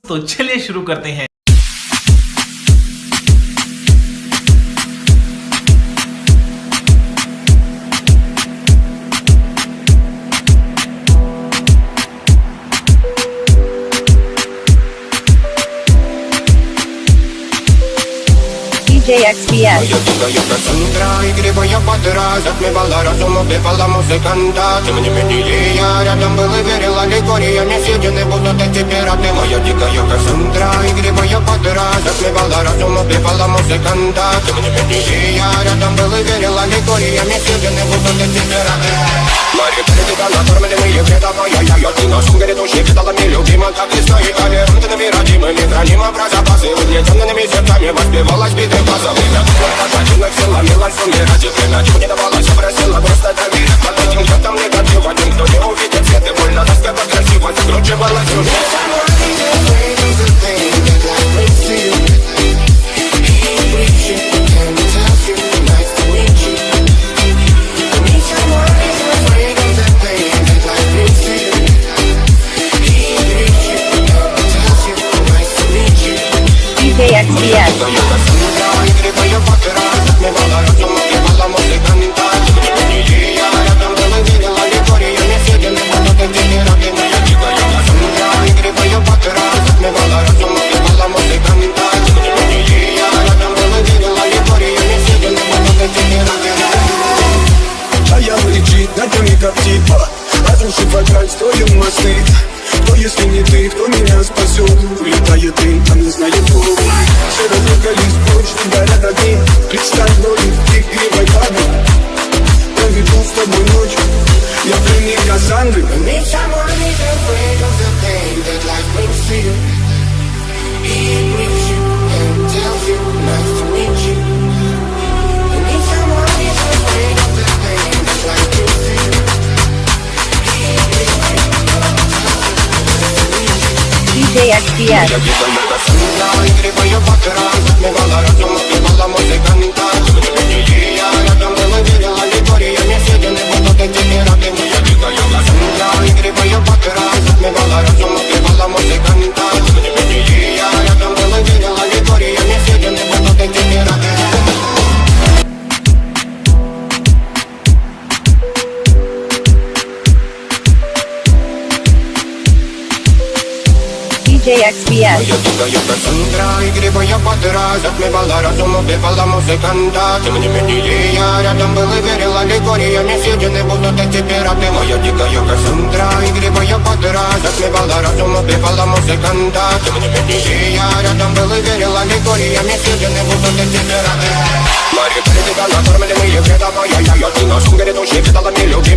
तो चलिए शुरू करते हैं। DJXBS. Io dico io per Sandra, и грибая подра, затмевала разум, убивала музыканта. Ты мне медили, я рядом был и верила ликориями, съедены будут эти пираты. Моя дикая Кассандра, и грибая подра, затмевала разум, убивала музыканта. Ты мне медили, я рядом был и верила ликориями, съедены будут эти пираты. Мария передыха, накормленные вредовая, я ты нашим грядущий кидалами любима, как лесной и толерантными родимы, нехранима про запасы, угнетенными сердцами воспевалась биты базовыми. Пожатинных силами лазь умирать, и время не давалась, просила просто доверия. Под этим чертом негатив, один, кто не увидит свет, и больно насколько красиво закручивалась уже. DJXBS. А я летит, над нами как типа разрушив вокаль, стоим мосты. Кто если не ты, кто меня спасет? Улетает дым, а не знает кто. Все разругались, прочь, горят огни. Представь роли, ты игривой падай. Проведу с тобой ночь, я пленник Кассандры. DJXBS. Я дикая Кассандра, и грибая подра, затмевала разум, убивала музыканта. Ты мне медили, я рядом был и верила ликориями, съедены будут эти пираты. Моя дикая Кассандра, и грибая подра, затмевала разум, убивала музыканта. Ты мне медили, я рядом был и верила ликориями, съедены будут эти пираты. DJXBS. Я дикая Кассандра, и грибая подра, затмевала разум, убивала музыканта. Ты мне медили, я рядом был и верила ликориями, съедены будут эти пираты. Моя дикая Кассандра, и грибая подра, затмевала разум, убивала музыканта. Ты мне медили, я рядом был и верила ликориями, съедены будут эти пираты. Мария передыха, накормленные вредовая, я ты нашим грядущий кидалами любим.